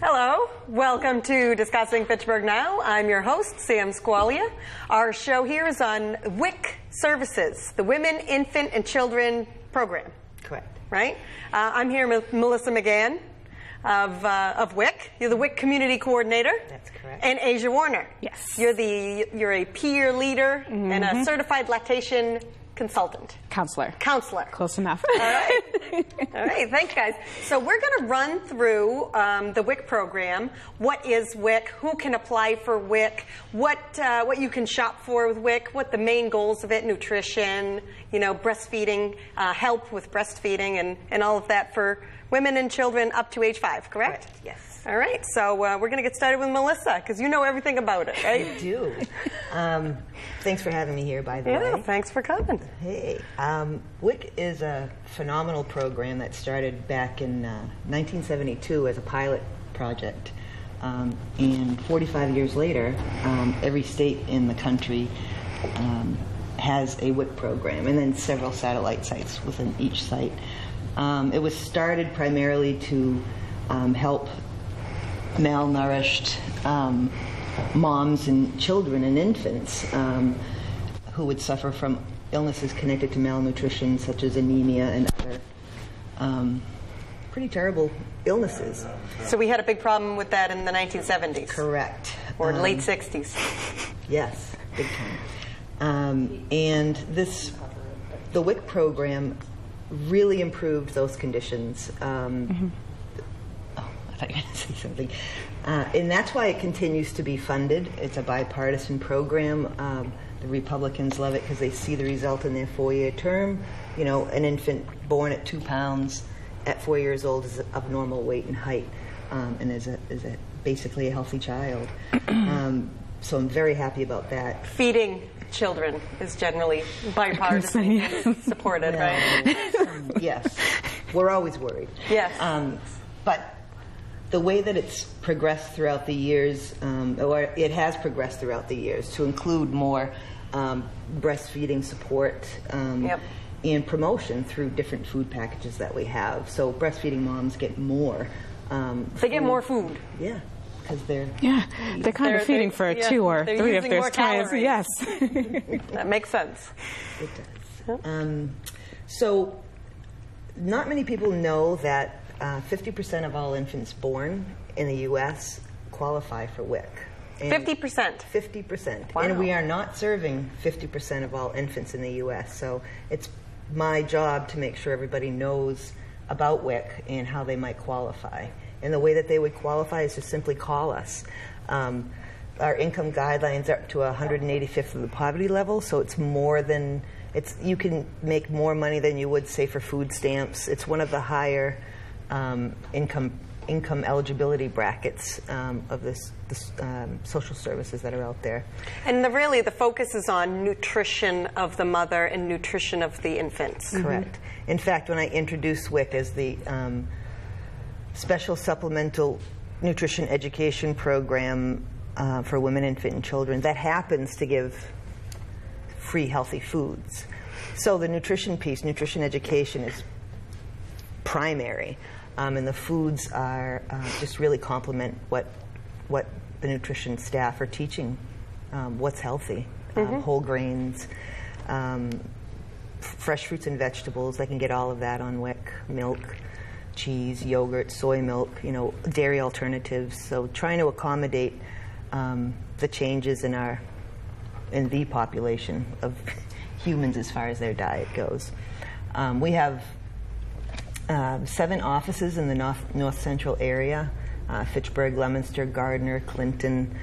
Hello, welcome to Discussing Fitchburg Now. I'm your host, Sam Squalia. Our show here is on WIC Services, the Women, Infant, and Children Program. Correct. Right? I'm here with Melissa McGann of WIC. You're the WIC Community Coordinator. That's correct. And Asia Warner. Yes. You're a peer leader and a certified lactation consultant. Counselor. Close enough. All right. All right. Thanks, guys. So we're going to run through the WIC program. What is WIC? Who can apply for WIC? What you can shop for with WIC? What the main goals of it? Nutrition, breastfeeding, help with breastfeeding, and all of that for women and children up to age 5. Correct? Yes. All right. So we're going to get started with Melissa because you know everything about it, right? I do. Thanks for having me here, by the way. Yeah, thanks for coming. Hey, WIC is a phenomenal program that started back in 1972 as a pilot project. And 45 years later, every state in the country has a WIC program, and then several satellite sites within each site. It was started primarily to help malnourished moms and children and infants who would suffer from illnesses connected to malnutrition, such as anemia and other pretty terrible illnesses. So we had a big problem with that in the 1970s. Correct. Or late 60s. Yes, big time. And the WIC program really improved those conditions. I thought you were going to say something. And that's why it continues to be funded. It's a bipartisan program. The Republicans love it because they see the result in their 4-year term. An infant born at 2 pounds at 4 years old is of normal weight and height, and is basically a healthy child. So I'm very happy about that. Feeding children is generally bipartisan supported, right? Yes. We're always worried. Yes. But the way that it's progressed throughout the years, or it has progressed throughout the years, to include more breastfeeding support and promotion through different food packages that we have. So breastfeeding moms get more. They get more food. Yeah. Because they're kind of feeding for 2 or 3 if there's times. Yes. That makes sense. It does. So not many people know that 50% of all infants born in the U.S. qualify for WIC. 50%? 50%. Wow. And we are not serving 50% of all infants in the U.S. So it's my job to make sure everybody knows about WIC and how they might qualify. And the way that they would qualify is to simply call us. Our income guidelines are up to 185th of the poverty level, so it's more than, you can make more money than you would, say, for food stamps. It's one of the higher income eligibility brackets of this social services that are out there. And really the focus is on nutrition of the mother and nutrition of the infants. Correct. In fact, when I introduced WIC as the Special Supplemental Nutrition Education Program for women, infant, and children, that happens to give free healthy foods. So the nutrition piece, nutrition education, is primary, and the foods are just really complement what the nutrition staff are teaching, what's healthy, whole grains, fresh fruits and vegetables. They can get all of that on WIC, milk, cheese, yogurt, soy milk, dairy alternatives. So trying to accommodate the changes in the population of humans as far as their diet goes. We have 7 offices in the North Central area: Fitchburg, Leominster, Gardner, Clinton,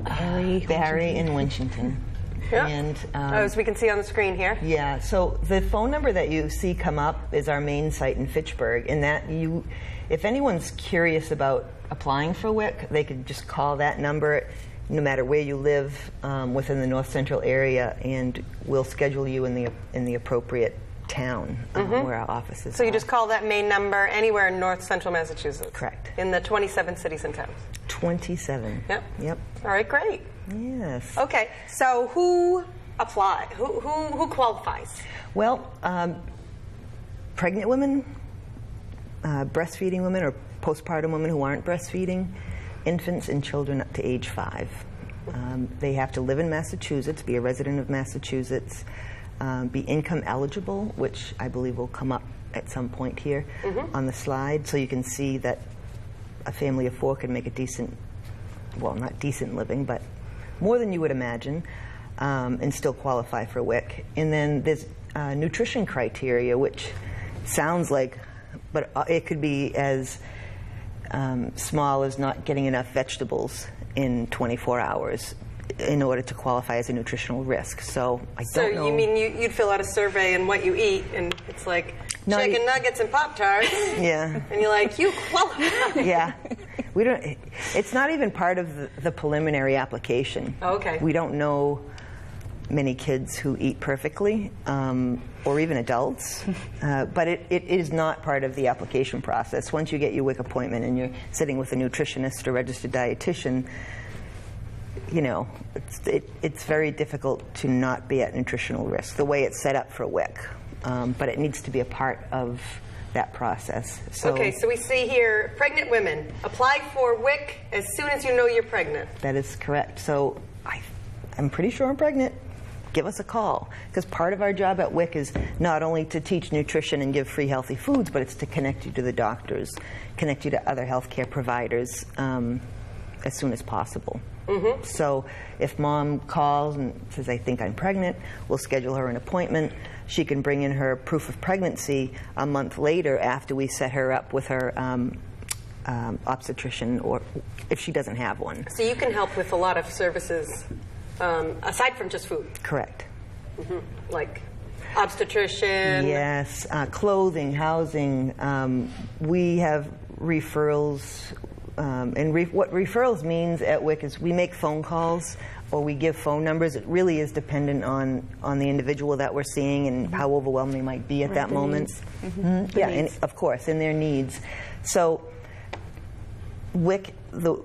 Barry, and Winchton. Yeah. And as we can see on the screen here. Yeah. So the phone number that you see come up is our main site in Fitchburg, and that if anyone's curious about applying for WIC, they could just call that number, no matter where you live within the North Central area, and we'll schedule you in the appropriate town where our office is. So you just call that main number anywhere in North Central Massachusetts? Correct. In the 27 cities and towns? 27. Yep. Yep. All right, great. Yes. Okay, so who apply? Who qualifies? Well, pregnant women, breastfeeding women or postpartum women who aren't breastfeeding, infants and children up to age 5. They have to live in Massachusetts, be a resident of Massachusetts, be income eligible, which I believe will come up at some point here on the slide, so you can see that a family of 4 can make a decent, well, not decent living, but more than you would imagine, and still qualify for WIC. And then there's nutrition criteria, which sounds like, but it could be as small as not getting enough vegetables in 24 hours in order to qualify as a nutritional risk. So I don't know. So you mean you'd fill out a survey on what you eat, and it's like chicken nuggets and Pop-Tarts? Yeah. And you're like, you qualify. Yeah. We don't. It's not even part of the preliminary application. Oh, okay. We don't know many kids who eat perfectly, or even adults, but it is not part of the application process. Once you get your WIC appointment and you're sitting with a nutritionist or registered dietitian, you know, it's very difficult to not be at nutritional risk, the way it's set up for WIC, but it needs to be a part of that process. So, okay, so we see here, pregnant women, apply for WIC as soon as you know you're pregnant. That is correct. So I'm pretty sure I'm pregnant. Give us a call, because part of our job at WIC is not only to teach nutrition and give free healthy foods, but it's to connect you to the doctors, connect you to other healthcare providers as soon as possible. So if mom calls and says, I think I'm pregnant, we'll schedule her an appointment. She can bring in her proof of pregnancy a month later after we set her up with her obstetrician, or if she doesn't have one. So you can help with a lot of services aside from just food. Correct. Like obstetrician. Yes, clothing, housing. We have referrals, and what referrals means at WIC is we make phone calls or we give phone numbers. It really is dependent on the individual that we're seeing and how overwhelmed they might be at that moment. Yeah, and of course, and their needs. So WIC, the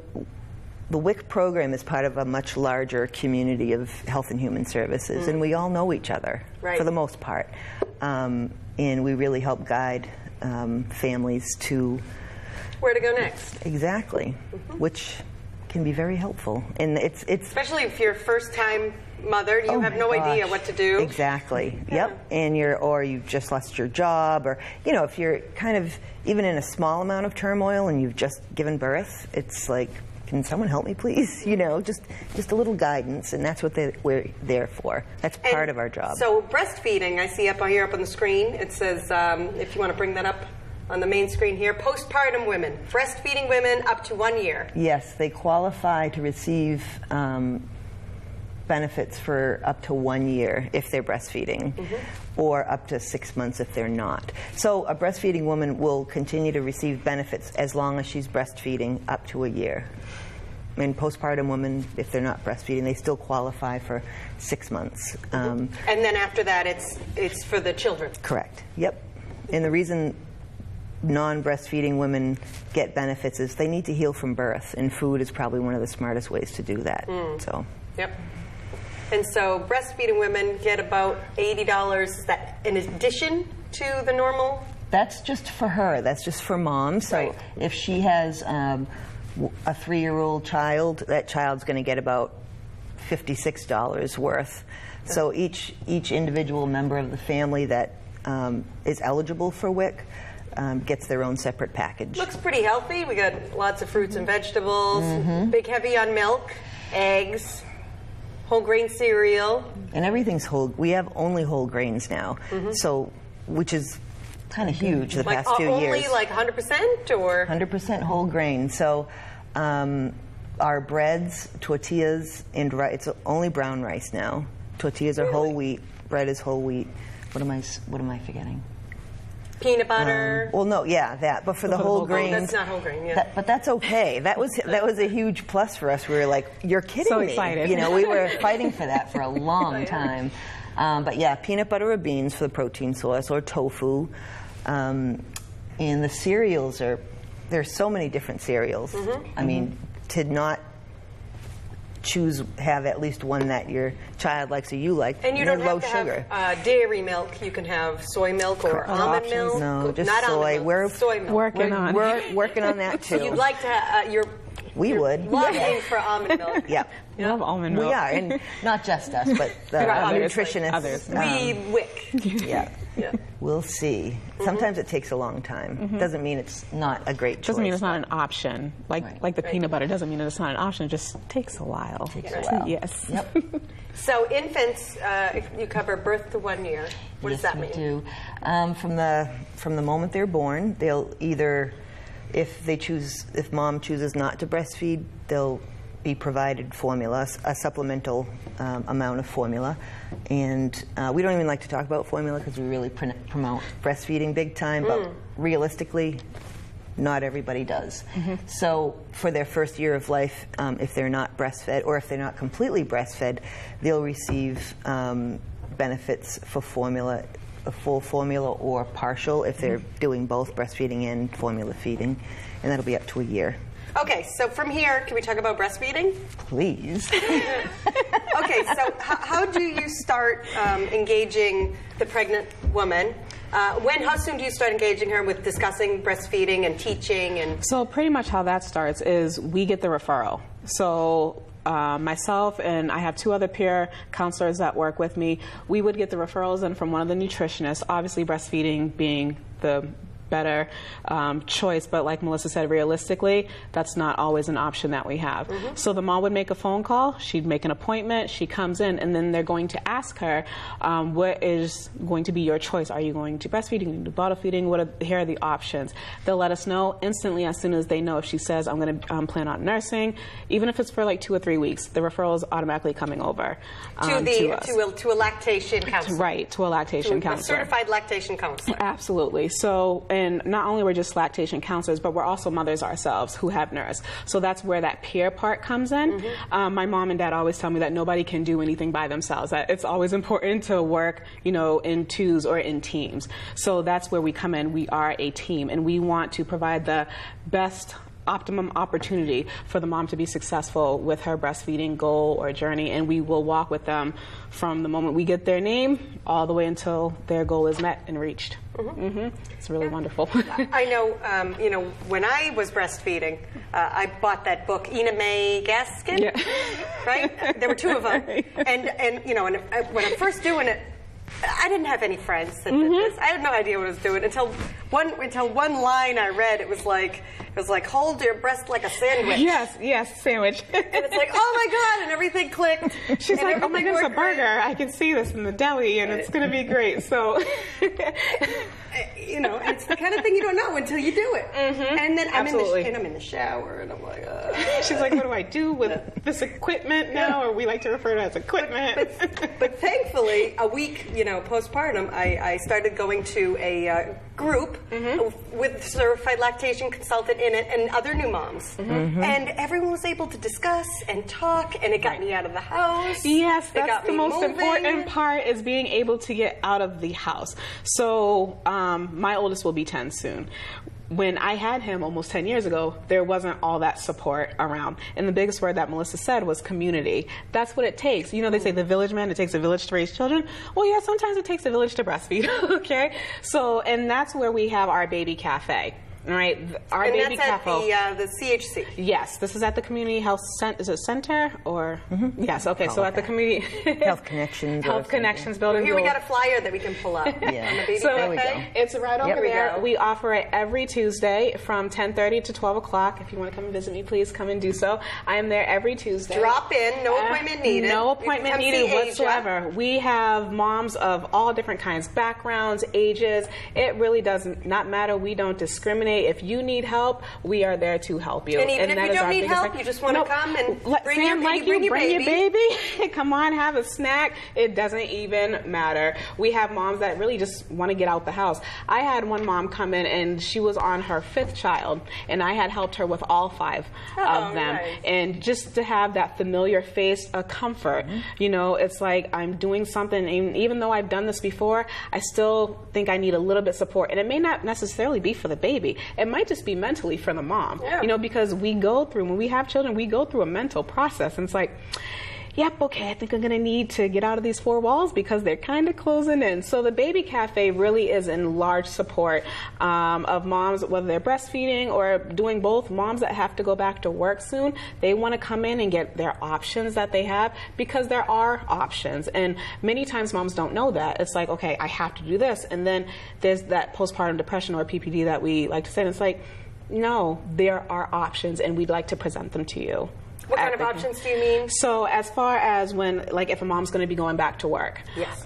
WIC program is part of a much larger community of health and human services, and we all know each other for the most part. And we really help guide families to where to go next. Exactly, which can be very helpful. And it's especially if you're a first-time mother, you have no idea what to do. Exactly. Yep. And you've just lost your job, or if you're kind of even in a small amount of turmoil and you've just given birth, it's like, can someone help me, please? Just a little guidance, and that's what we're there for. That's part of our job. So breastfeeding, I see up here up on the screen, it says, if you want to bring that up on the main screen here, postpartum women, breastfeeding women up to 1 year. Yes, they qualify to receive benefits for up to 1 year if they're breastfeeding, or up to 6 months if they're not. So a breastfeeding woman will continue to receive benefits as long as she's breastfeeding up to 1 year. And postpartum women, if they're not breastfeeding, they still qualify for 6 months. And then after that, it's for the children. Correct. Yep. And the reason non-breastfeeding women get benefits is they need to heal from birth, and food is probably one of the smartest ways to do that. So. Yep. And so breastfeeding women get about $80. Is that in addition to the normal? That's just for her. That's just for mom. So if she has a 3-year-old child, that child's going to get about $56 worth. So each individual member of the family that is eligible for WIC gets their own separate package. Looks pretty healthy. We got lots of fruits and vegetables, big heavy on milk, eggs, whole grain cereal. And everything's whole. We have only whole grains now, so which is kind of huge the past few years. Only like 100% or? 100% whole grain. So our breads, tortillas, and it's only brown rice now. Tortillas are whole wheat. Bread is whole wheat. What am I forgetting? Peanut butter. Well, no, yeah, that. But for the whole grains, that's not whole grain. Yeah. But that's okay. That was a huge plus for us. We were like, you're kidding me. So excited. We were fighting for that for a long time. But yeah, peanut butter or beans for the protein source, or tofu. And the cereals there's so many different cereals. I mean, to not have at least one that your child likes or you like. And you don't low have to sugar. have dairy milk. You can have soy milk or almond milk. No, just not soy. We're soy milk. We're working on that too. So you'd like to we would lobbying for almond milk. Yeah. I love almond milk. We are, and not just us, but the nutritionists. Others. We WIC. Yeah. We'll see. Sometimes it takes a long time. Doesn't mean it's not a great choice. Doesn't mean it's not an option. Like the peanut butter doesn't mean it's not an option. It just takes a while. Yes. Yep. So infants, you cover birth to 1 year. What does that mean? Yes, we do. From the moment they're born, they'll either, if mom chooses not to breastfeed, they'll be provided formula, a supplemental amount of formula. And we don't even like to talk about formula because we really promote breastfeeding big time, but realistically, not everybody does. So for their first year of life, if they're not breastfed or if they're not completely breastfed, they'll receive benefits for formula, a full formula or partial if they're doing both breastfeeding and formula feeding, and that'll be up to a year. Okay, so from here, can we talk about breastfeeding? Please. Okay, so how do you start engaging the pregnant woman? How soon do you start engaging her with discussing breastfeeding and teaching? And So pretty much how that starts is we get the referral. So myself and I have 2 other peer counselors that work with me. We would get the referrals in from one of the nutritionists, obviously breastfeeding being the better choice, but like Melissa said, realistically, that's not always an option that we have. So the mom would make a phone call, she'd make an appointment, she comes in, and then they're going to ask her, what is going to be your choice? Are you going to breastfeed? Are you going to bottle feeding? Here are the options. They'll let us know instantly as soon as they know. If she says, I'm going to plan on nursing, even if it's for like 2 or 3 weeks, the referral is automatically coming over to a lactation counselor. Right, to a lactation counselor. A certified lactation counselor. Absolutely. So, and not only we're just lactation counselors, but we're also mothers ourselves who have nursed. So that's where that peer part comes in. My mom and dad always tell me that nobody can do anything by themselves. That it's always important to work, in 2s or in teams. So that's where we come in. We are a team, and we want to provide the best optimum opportunity for the mom to be successful with her breastfeeding goal or journey, and we will walk with them from the moment we get their name all the way until their goal is met and reached. It's really wonderful. I know, when I was breastfeeding, I bought that book, Ina May Gaskin, right? There were 2 of them. And when I'm first doing it, I didn't have any friends that did this. I had no idea what I was doing until one line I read. It was like hold your breast like a sandwich. Yes, sandwich. And it's like, oh my God, and everything clicked. She's like, oh my God, it's a burger. I can see this in the deli, and it's going to be great. So, and it's the kind of thing you don't know until you do it. And then I'm in the shower, and I'm like, she's like, what do I do with this equipment now? Or we like to refer to it as equipment. But thankfully, a week, postpartum, I started going to a group with a certified lactation consultant in it and other new moms. And everyone was able to discuss and talk, and it got me out of the house. Yes, that's the most important part, is being able to get out of the house. So my oldest will be 10 soon. When I had him almost 10 years ago, there wasn't all that support around. And the biggest word that Melissa said was community. That's what it takes. They say the village man, it takes a village to raise children. Well, yeah, sometimes it takes a village to breastfeed, okay? So, and that's where we have our baby cafe. Right, our baby cafe. At the CHC. Yes, this is at the Community Health Center. Is it center or? Yes, okay. So at the Community Health Connections. Health Connections building. Here we got a flyer that we can pull up. On the baby cafe. It's right over there. We offer it every Tuesday from 10:30 to 12 o'clock. If you want to come and visit me, please come and do so. I am there every Tuesday. Drop in. No appointment needed. No appointment needed whatsoever. We have moms of all different kinds, backgrounds, ages. It really does not matter. We don't discriminate. If you need help, we are there to help you. And even if you don't need help, you just want to come and bring your baby. Come on, have a snack. It doesn't even matter. We have moms that really just want to get out the house. I had one mom come in, and she was on her 5th child, and I had helped her with all 5 of them. Nice. And just to have that familiar face, a comfort. It's like I'm doing something, and even though I've done this before, I still think I need a little bit of support. And it may not necessarily be for the baby. It might just be mentally for the mom, Yeah. you know, because we go through, when we have children, we go through a mental process. And it's like, yep, okay, I think I'm going to need to get out of these four walls because they're kind of closing in. So the Baby Cafe really is in large support of moms, whether they're breastfeeding or doing both. Moms that have to go back to work soon, they want to come in and get their options that they have, because there are options. And many times moms don't know that. It's like, okay, I have to do this. And then there's that postpartum depression, or PPD, that we like to say. And it's like, no, there are options, and we'd like to present them to you. What kind of options do you mean? So as far as when, like, if a mom's going to be going back to work, Yes.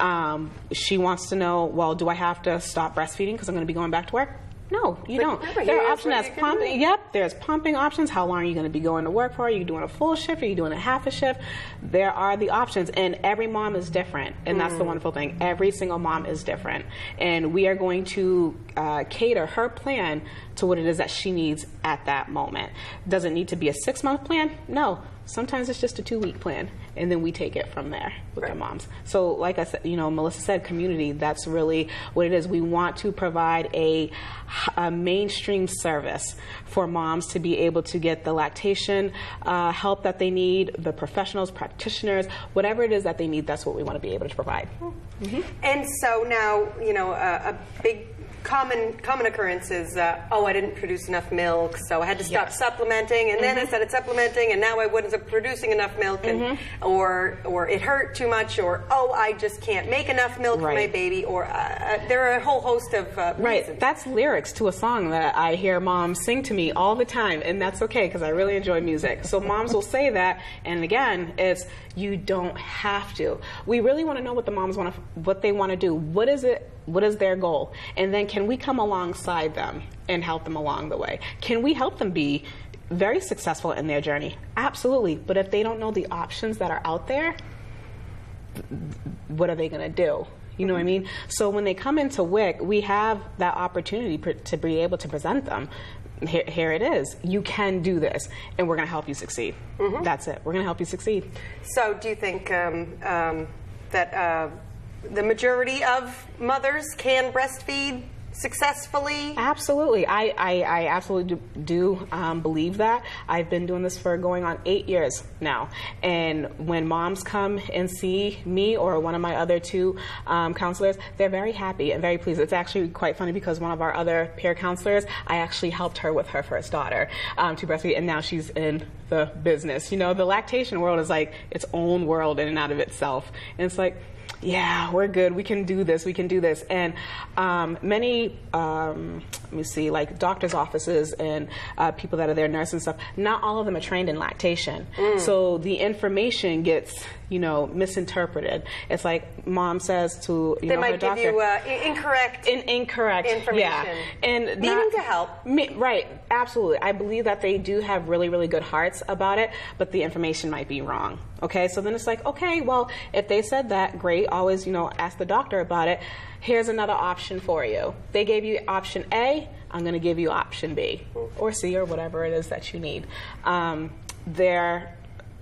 She wants to know, well, do I have to stop breastfeeding because I'm going to be going back to work? No, you don't. remember, There are here's options what that's you can pumping. do. Yep, there's pumping options. How long are you going to be going to work for? Are you doing a full shift? Are you doing a half a shift? There are the options, and every mom is different, and that's the wonderful thing. Every single mom is different, and we are going to cater her plan to what it is that she needs at that moment. Does it need to be a 6-month plan? No. Sometimes it's just a 2-week plan, and then we take it from there with Right. the moms. So like I said, you know, Melissa said, community, that's really what it is. We want to provide a mainstream service for moms to be able to get the lactation help that they need, the professionals, practitioners, whatever it is that they need, that's what we want to be able to provide. And so now, you know, a big common occurrence is, oh, I didn't produce enough milk, so I had to stop supplementing, and then I started supplementing, and now I wasn't producing enough milk, and, or it hurt too much, or, oh, I just can't make enough milk for my baby, or there are a whole host of reasons. That's lyrics to a song that I hear moms sing to me all the time, and that's okay because I really enjoy music. So moms will say that, and again, it's, you don't have to. We really want to know what the moms want to, what they want to do. What is it? What is their goal? And then can we come alongside them and help them along the way? Can we help them be very successful in their journey? Absolutely. But if they don't know the options that are out there, what are they going to do? You know what I mean? So when they come into WIC, we have that opportunity to be able to present them. Here it is. You can do this, and we're going to help you succeed. That's it. We're going to help you succeed. So do you think that the majority of mothers can breastfeed successfully? Absolutely. I absolutely do believe that. I've been doing this for going on 8 years now. And when moms come and see me or one of my other 2 counselors, they're very happy and very pleased. It's actually quite funny because one of our other peer counselors, I actually helped her with her first daughter to breastfeed, and now she's in the business. You know, the lactation world is like its own world in and out of itself. And it's like, yeah, we're good. We can do this. We can do this. And many, let me see, like doctors' offices and people that are there, nurses and stuff, not all of them are trained in lactation. So the information gets, you know, misinterpreted. It's like mom says to, you know, her doctor. They might give you incorrect information. Yeah. And meaning to help. Right, absolutely. I believe that they do have really, really good hearts about it, but the information might be wrong. Okay, so then it's like, okay, well, if they said that, great. Always, you know, ask the doctor about it. Here's another option for you. They gave you option A, I'm going to give you option B or C or whatever it is that you need. They're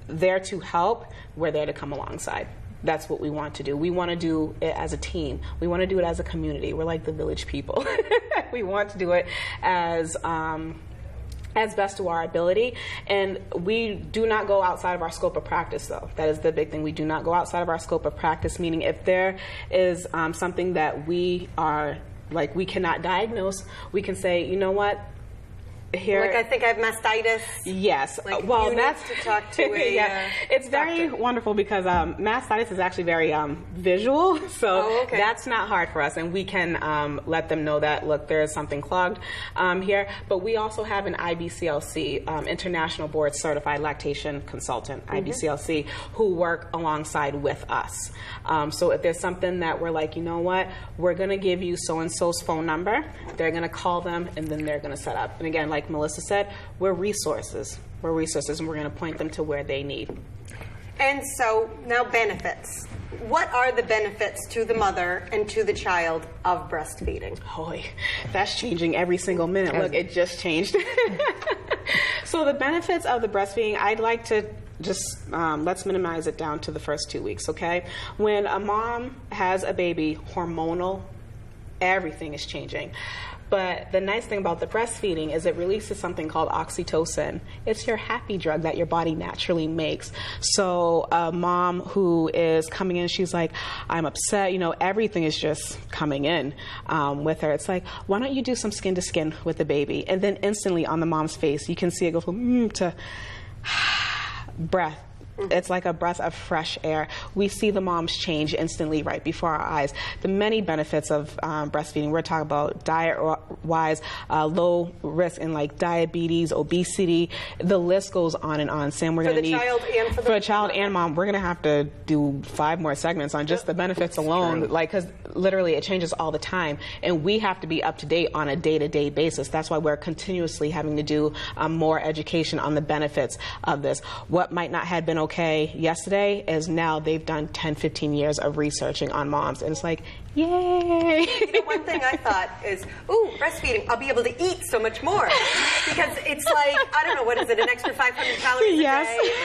there to help. We're there to come alongside. That's what we want to do. We want to do it as a team. We want to do it as a community. We're like the village people. We want to do it as best to our ability, and we do not go outside of our scope of practice, though. That is the big thing. We do not go outside of our scope of practice, meaning if there is something that we are, like, we cannot diagnose, we can say, you know what, here. Like, I think I have mastitis. Yes. Like, well, you that's need to talk to a yeah. It's very wonderful because mastitis is actually very visual, so that's not hard for us, and we can let them know that, look, there is something clogged here. But we also have an IBCLC, International Board Certified Lactation Consultant, IBCLC, who work alongside with us. So if there's something that we're like, you know what, we're going to give you so-and-so's phone number, they're going to call them, and then they're going to set up. And again, like Melissa said, we're resources. We're resources, and we're going to point them to where they need. And so now benefits. What are the benefits to the mother and to the child of breastfeeding? Boy, that's changing every single minute. Look, it just changed. So the benefits of the breastfeeding, I'd like to just let's minimize it down to the first 2 weeks, okay? When a mom has a baby, hormonal, everything is changing. But the nice thing about the breastfeeding is it releases something called oxytocin. It's your happy drug that your body naturally makes. So a mom who is coming in, she's like, I'm upset, you know, everything is just coming in with her. It's like, why don't you do some skin to skin with the baby? And then instantly on the mom's face, you can see it go from to breath. It's like a breath of fresh air. We see the moms change instantly right before our eyes. The many benefits of breastfeeding, we're talking about diet-wise, low risk in like diabetes, obesity, the list goes on and on. Sam, we're going to need... For a child and mom, we're going to have to do 5 more segments on just the benefits alone, like, because literally it changes all the time. And we have to be up to date on a day-to-day basis. That's why we're continuously having to do more education on the benefits of this. What might not have been okay yesterday is now they've done 10, 15 years of researching on moms, and it's like, yay! You know, one thing I thought is, ooh, breastfeeding, I'll be able to eat so much more. Because it's like, I don't know, what is it, an extra 500 calories a day?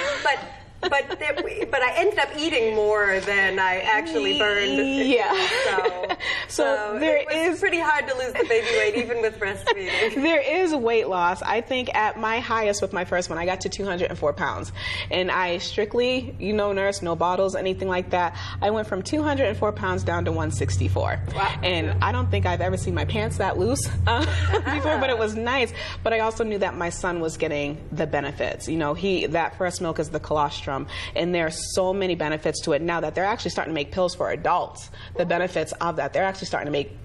But I ended up eating more than I actually burned. Yeah. So it was pretty hard to lose the baby weight even with breastfeeding. There is weight loss. I think at my highest with my first one, I got to 204 pounds. And I strictly, you know, nurse, no bottles, anything like that. I went from 204 pounds down to 164. Wow. And I don't think I've ever seen my pants that loose before, but it was nice. But I also knew that my son was getting the benefits. You know, that first milk is the colostrum. And there are so many benefits to it now that they're actually starting to make pills for adults. The benefits of that, they're actually starting to make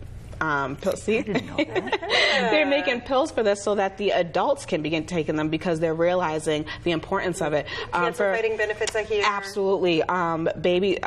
pills. See? I didn't know that. They're making pills for this so that the adults can begin taking them because they're realizing the importance of it. Cancer fighting benefits, I hear. Absolutely. Baby,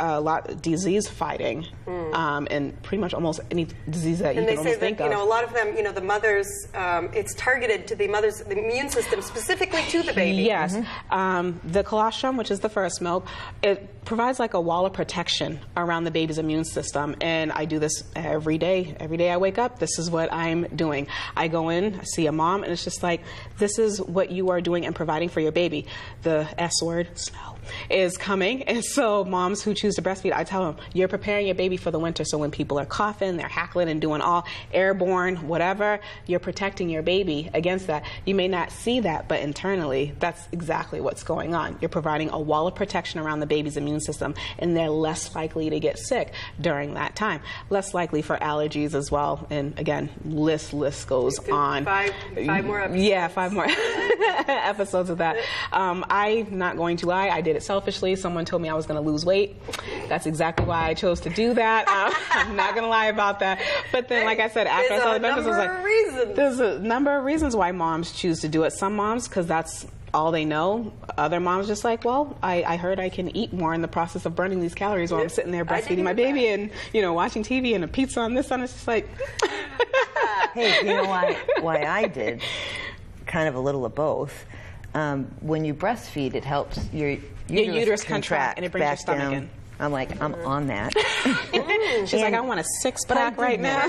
disease fighting, and pretty much almost any disease that you can almost think of. You know, a lot of them, you know, the mothers, it's targeted to the immune system, specifically to the baby. Yes. The colostrum, which is the first milk, it provides like a wall of protection around the baby's immune system. And I do this every day. Every day I wake up, this is what I'm doing. I go in, I see a mom, and it's just like, this is what you are doing and providing for your baby. The S word, smell, is coming. And so moms who choose to breastfeed, I tell them, you're preparing your baby for the winter. So when people are coughing, they're hackling and doing all airborne, whatever, you're protecting your baby against that. You may not see that, but internally, that's exactly what's going on. You're providing a wall of protection around the baby's immune system, and they're less likely to get sick during that time. Less likely for allergies as well. And again, list goes on. Five more episodes. Yeah, 5 more episodes of that. I'm not going to lie, I did it selfishly. Someone told me I was going to lose weight. That's exactly why I chose to do that. I'm not going to lie about that. But then, like I said, after I saw the benefits, I was like, there's a number of reasons why moms choose to do it. Some moms, because that's all they know. Other moms just like, well, I heard I can eat more in the process of burning these calories while I'm sitting there breastfeeding my baby and, you know, watching TV and a pizza on this, and it's just like... Hey, you know why I did? Kind of a little of both. When you breastfeed, it helps your uterus contract and it brings your stomach down. in. I'm like, I'm on that. She's like, I want a 6-pack right now.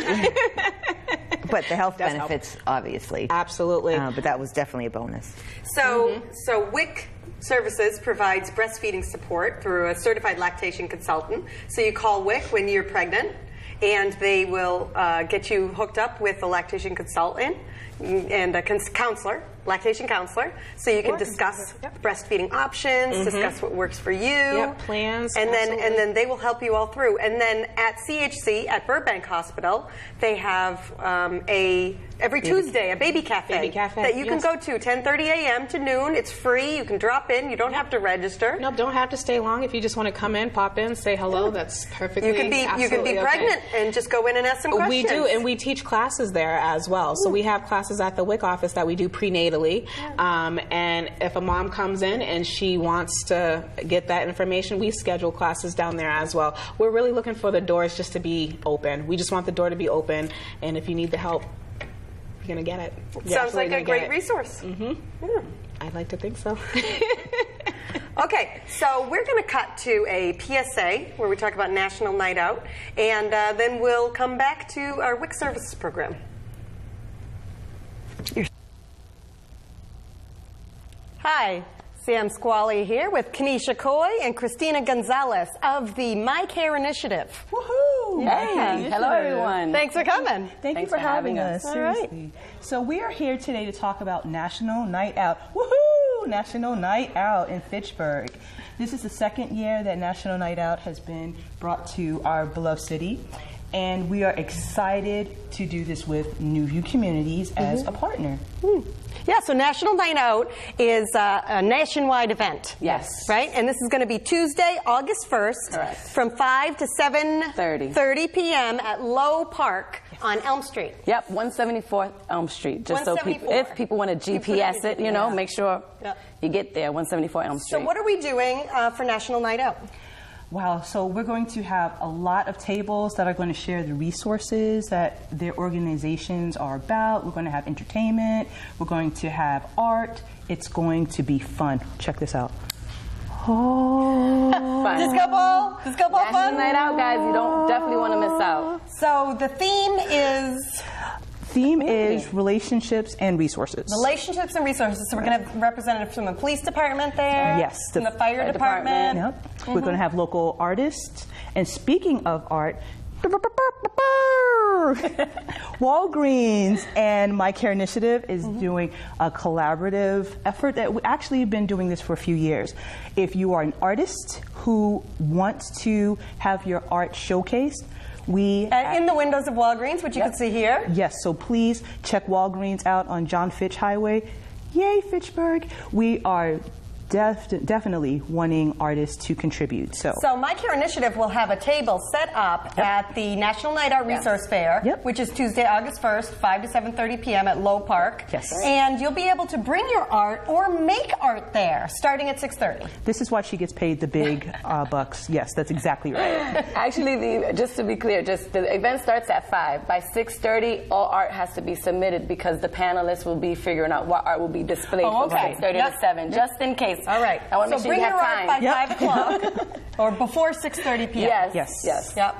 But the health benefits, obviously. Absolutely. But that was definitely a bonus. So WIC Services provides breastfeeding support through a certified lactation consultant. So you call WIC when you're pregnant, and they will get you hooked up with a lactation consultant and a counselor, lactation counselor, so you can discuss breastfeeding options, discuss what works for you, plans, and then they will help you all through. And then at CHC at Burbank Hospital, they have every Tuesday a baby cafe that you can go to 10:30 a.m. to noon. It's free. You can drop in. You don't have to register. Nope, don't have to stay long. If you just want to come in, pop in, say hello. That's perfectly. You can be pregnant and just go in and ask some questions. We do, and we teach classes there as well. So we have classes at the WIC office that we do prenatally. And if a mom comes in and she wants to get that information, we schedule classes down there as well. We're really looking for the doors just to be open. We just want the door to be open, and if you need the help, you're going to get it. Sounds like a great resource. I'd like to think so. Okay, so we're going to cut to a PSA where we talk about National Night Out, and then we'll come back to our WIC Services program. Hi, Sam Squally here with Kenesha Coy and Christina Gonzalez of the My Care Initiative. Woohoo! Hey, hello everyone. Thanks for coming. Thank you for having us. All right. Seriously. So we are here today to talk about National Night Out. Woohoo! National Night Out in Fitchburg. This is the second year that National Night Out has been brought to our beloved city. And we are excited to do this with New View Communities as a partner. Yeah, so National Night Out is a nationwide event. Yes. Right? And this is going to be Tuesday, August 1st, Correct. from 5 to 7:30 p.m. at Lowe Park on Elm Street. Yep, 174 Elm Street. Just so 174. if people want to GPS it, you know, make sure you get there, 174 Elm Street. So what are we doing for National Night Out? Wow, so we're going to have a lot of tables that are going to share the resources that their organizations are about. We're going to have entertainment. We're going to have art. It's going to be fun. Check this out. Oh. Fun. Disco ball fun? National Night Out, guys. You don't definitely want to miss out. So the theme is... Theme is relationships and resources. Relationships and resources. So we're going to have representatives from the police department there. Yes. From the fire department. Yep. We're going to have local artists. And speaking of art, Walgreens and My Care Initiative is doing a collaborative effort that we actually have been doing this for a few years. If you are an artist who wants to have your art showcased, in the windows of Walgreens, which you can see here. Yes, so please check Walgreens out on John Fitch Highway. Yay, Fitchburg. We are definitely wanting artists to contribute. So My Care Initiative will have a table set up at the National Night Out Resource Fair, which is Tuesday, August 1st, 5 to 7:30 p.m. at Lowe Park. Yes. And you'll be able to bring your art or make art there, starting at 6:30. This is why she gets paid the big bucks. Yes, that's exactly right. Actually, just to be clear, the event starts at 5. By 6:30, all art has to be submitted because the panelists will be figuring out what art will be displayed from 6:30 to 7, just in case. All right. I want to make sure bring you have your time. art by 5 o'clock or before 6:30 p.m. Yes. Yep.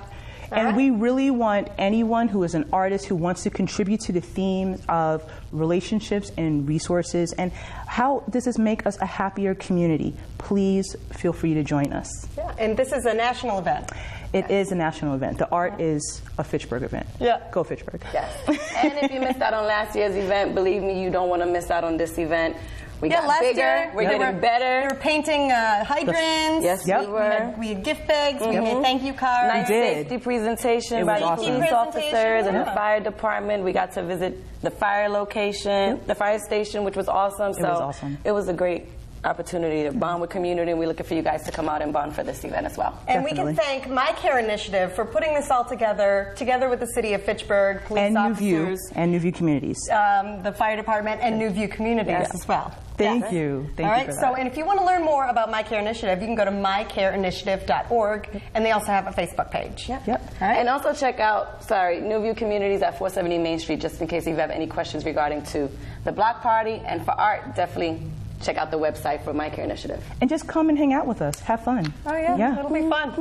And we really want anyone who is an artist who wants to contribute to the theme of relationships and resources and how does this make us a happier community. Please feel free to join us. Yeah. And this is a national event. It is a national event. The art is a Fitchburg event. Yeah. Go Fitchburg. Yes. And if you missed out on last year's event, believe me, you don't want to miss out on this event. We got last bigger. year, We're getting better. We were painting hydrants. Yes, Yep. we were. We had gift bags. We made thank you cards. Nice safety presentation by the awesome. police officers and the Yeah. fire department. We got to visit the fire location, the fire station, which was awesome. It was awesome. It was a great opportunity to bond with community, and we're looking for you guys to come out and bond for this event as well. And we can thank My Care Initiative for putting this all together with the city of Fitchburg, police And New View. officers, And New View Communities. the fire department, and New View Communities as well. Thank you. Thank All you right. for So, that. and if you want to learn more about My Care Initiative, you can go to mycareinitiative.org, and they also have a Facebook page. Yep. All right. And also check out, New View Communities at 470 Main Street, just in case you have any questions regarding to the block party. And for art, definitely check out the website for My Care Initiative. And just come and hang out with us. Have fun. Oh, yeah. It'll be fun.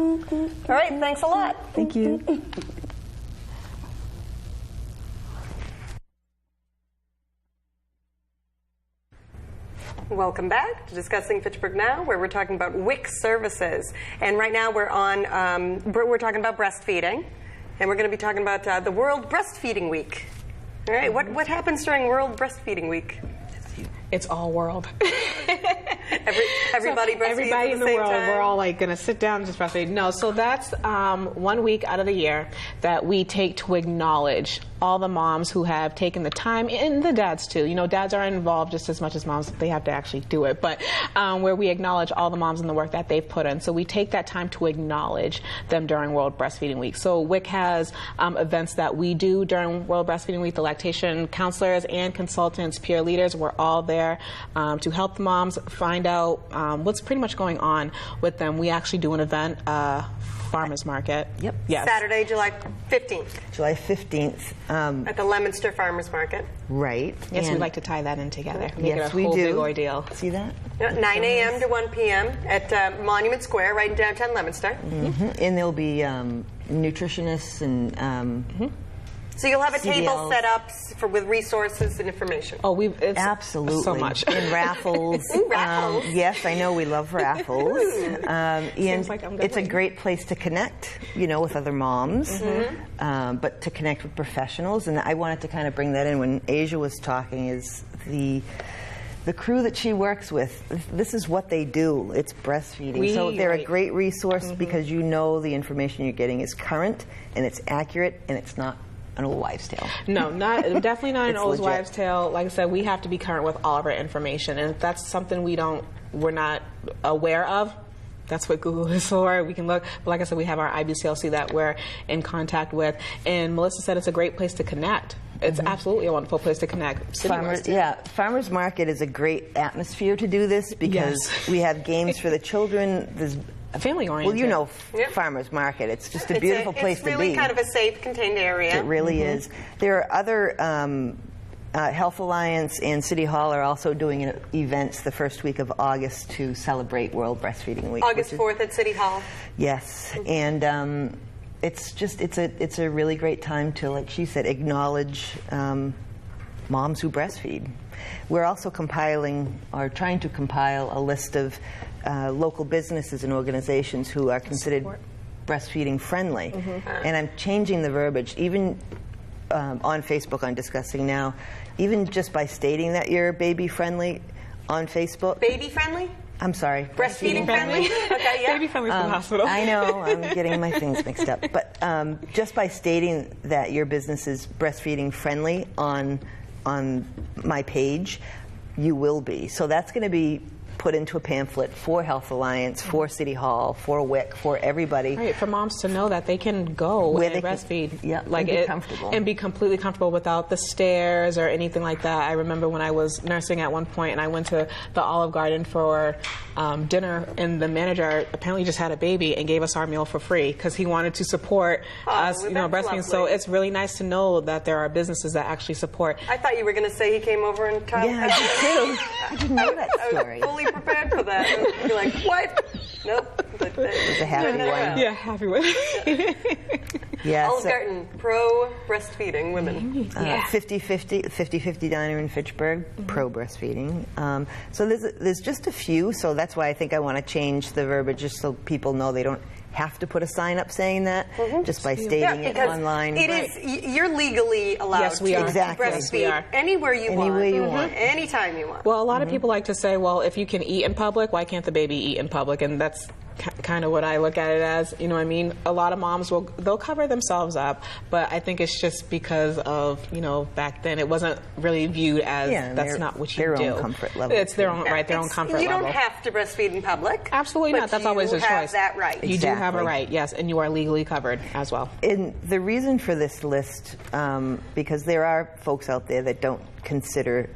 All right. Thanks a lot. Thank you. Welcome back to Discussing Fitchburg Now, where we're talking about WIC Services. And right now we're talking about breastfeeding, and we're going to be talking about the World Breastfeeding Week. All right, what happens during World Breastfeeding Week? It's all world. Everybody breastfeeds Everybody at in the the same world, time? we're all like going to sit down and just breastfeed. No, so that's 1 week out of the year that we take to acknowledge all the moms who have taken the time, and the dads too. You know, dads are involved just as much as moms. They have to actually do it, but where we acknowledge all the moms and the work that they've put in. So we take that time to acknowledge them during World Breastfeeding Week. So WIC has events that we do during World Breastfeeding Week. The lactation counselors and consultants, peer leaders, we're all there to help the moms find out what's pretty much going on with them. We actually do an event, farmers market. Yep. Yes. Saturday, July 15th. July 15th. At the Leominster Farmers Market. Right. Yes, And we like to tie that in together. Make yes, it a we whole do. big ordeal. See that? 9 a.m. to 1 p.m. at Monument Square, right in downtown Leominster. And there'll be nutritionists and So you'll have a table CDLs. set up with resources and information. Oh, it's Absolutely. so much. And raffles. Ooh, raffles. Yes, I know we love raffles. And like I'm it's a going. great place to connect, with other moms, but to connect with professionals. And I wanted to kind of bring that in when Asia was talking, is the crew that she works with. This is what they do. It's breastfeeding. So they're a great resource because the information you're getting is current and it's accurate and it's not an old wives' tale. No, definitely not an It's old legit. wives' tale. Like I said, we have to be current with all of our information, and if that's something we're not aware of, that's what Google is for. We can look, but like I said, we have our IBCLC that we're in contact with, and Melissa said it's a great place to connect. It's absolutely a wonderful place to connect. Farmers Market is a great atmosphere to do this because we have games for the children. There's family oriented. Well, Farmers Market. It's just a beautiful place to be. It's really kind of a safe, contained area. It really is. There are other Health Alliance and City Hall are also doing events the first week of August to celebrate World Breastfeeding Week. August 4th at City Hall. Yes, and it's a really great time to, like she said, acknowledge moms who breastfeed. We're also trying to compile a list of local businesses and organizations who are considered breastfeeding friendly. And I'm changing the verbiage, even on Facebook I'm discussing now, even just by stating that you're baby friendly on Facebook. Baby friendly? I'm sorry. Breastfeeding friendly? Okay, yeah. Baby friendly from the hospital. I know, I'm getting my things mixed up. But just by stating that your business is breastfeeding friendly on my page, you will be. So that's going to be put into a pamphlet for Health Alliance, for City Hall, for WIC, for everybody. Right, for moms to know that they can go Where and they can- breastfeed. yeah, and be comfortable. And be completely comfortable without the stairs or anything like that. I remember when I was nursing at one point and I went to the Olive Garden for dinner, and the manager apparently just had a baby and gave us our meal for free because he wanted to support us, that's breastfeeding. lovely. So it's really nice to know that there are businesses that actually support. I thought you were going to say he came over and Yeah, I did too. I didn't know that I story. was fully prepared for that. You're like, what? Nope. It's a happy one. Yeah, happy with it. Yeah, Olive so, Garden, pro breastfeeding women. 50-50 Diner in Fitchburg, pro breastfeeding. So there's just a few, so that's why I think I want to change the verbiage just so people know they don't have to put a sign up saying that, just by stating it because online. It is, you're legally allowed Yes, we to are. Exactly. breastfeed Yes, we are. anywhere you want. Anywhere you want. Anytime you want. Well, a lot of people like to say, well, if you can eat in public, why can't the baby eat in public? And that's kind of what I look at it as. You know what I mean? A lot of moms they'll cover themselves up, but I think it's just because of, back then it wasn't really viewed as that's not what you their do. own comfort level. It's their own their own comfort You level. don't have to breastfeed in public. Absolutely but not. That's always a choice. You have that right. You do have a Exactly. right, yes, and you are legally covered as well. And the reason for this list, because there are folks out there that don't consider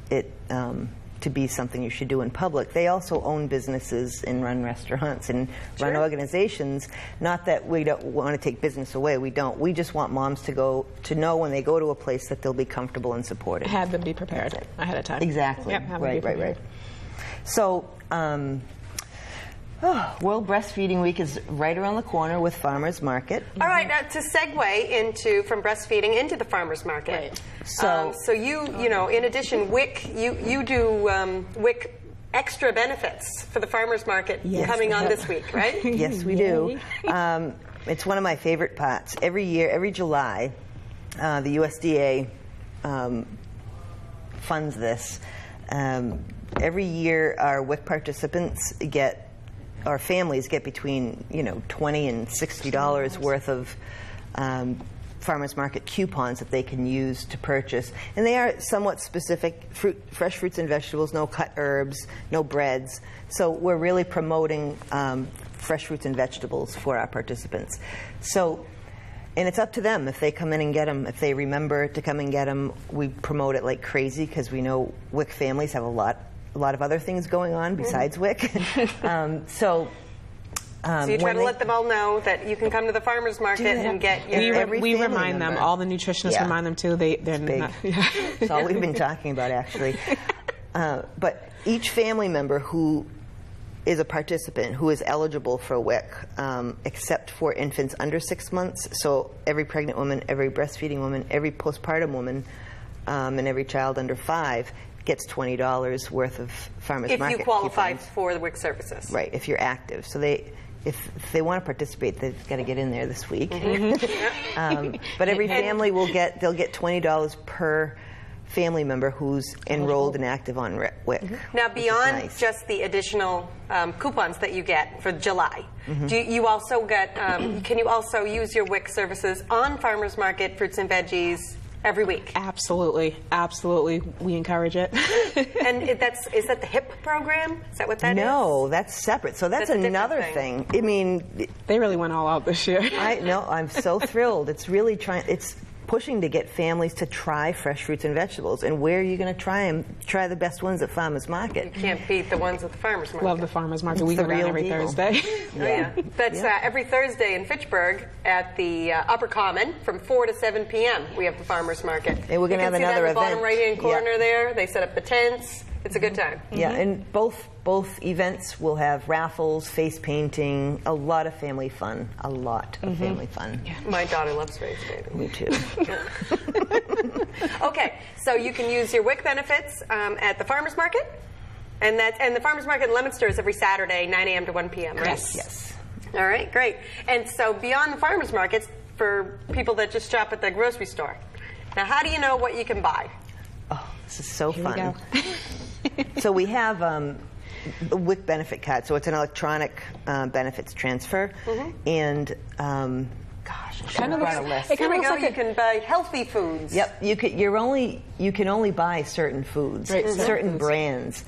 it to be something you should do in public. They also own businesses and run restaurants and run organizations. Not that we don't want to take business away. We don't. We just want moms to know when they go to a place that they'll be comfortable and supported. Have them be prepared ahead of time. Exactly. Yep, have them be prepared. Right. So, World Breastfeeding Week is right around the corner with Farmers Market. All right, now to segue from breastfeeding into the farmers market. Right. So you in addition, WIC, you do WIC extra benefits for the farmers market coming on this week, right? Yes, we do. It's one of my favorite parts. Every year, every July, the USDA funds this. Every year, our WIC participants our families get between $20 and $60 worth of farmers market coupons that they can use to purchase, and they are somewhat specific: fresh fruits and vegetables, no cut herbs, no breads. So we're really promoting fresh fruits and vegetables for our participants. So, and it's up to them if they come in and get them. If they remember to come and get them, we promote it like crazy because we know WIC families have a lot of other things going on besides WIC. So you try to let them all know that you can come to the farmers market and get your... We remind them. All the nutritionists remind them too. They're big. not, It's all we've been talking about, actually. But each family member who is a participant who is eligible for WIC, except for infants under 6 months. So every pregnant woman, every breastfeeding woman, every postpartum woman, and every child under 5 gets $20 worth of farmers market If you qualify coupons. for the WIC services. Right, if you're active. So if they want to participate, they've got to get in there this week. But every family they'll get $20 per family member who's enrolled and active on WIC. Now, beyond just the additional coupons that you get for July, do you also get? Can you also use your WIC services on farmers market fruits and veggies every week? Absolutely, absolutely. We encourage it. And is that the HIP program? Is that what that is? No, that's separate. So that's a different another thing. I mean, They really went all out this year. I'm so thrilled. It's really it's pushing to get families to try fresh fruits and vegetables. And where are you going to try them? Try the best ones at farmers market. You can't beat the ones at the farmers market. Love the farmers market. It's We the go down real every deal. Thursday. Yeah. That's every Thursday in Fitchburg at the Upper Common from 4 to 7 p.m. We have the farmers market. And we're going to have another You can see that in the bottom event. right-hand corner there. They set up the tents. It's a good time. Yeah, and both events will have raffles, face painting, a lot of family fun. A lot of family fun. My daughter loves face painting. Me too. Okay, so you can use your WIC benefits at the farmers market, and the farmers market in Leominster is every Saturday, 9 a.m. to 1 p.m. Right? Yes. All right, great. And so beyond the farmers markets, for people that just shop at the grocery store, now how do you know what you can buy? Oh, this is so Here we fun. go. So we have a WIC benefit card. So it's an electronic benefits transfer, and gosh, I should have brought a list. Here we go. You can buy healthy foods. Yep, you can only buy certain foods, Right, certain foods. brands,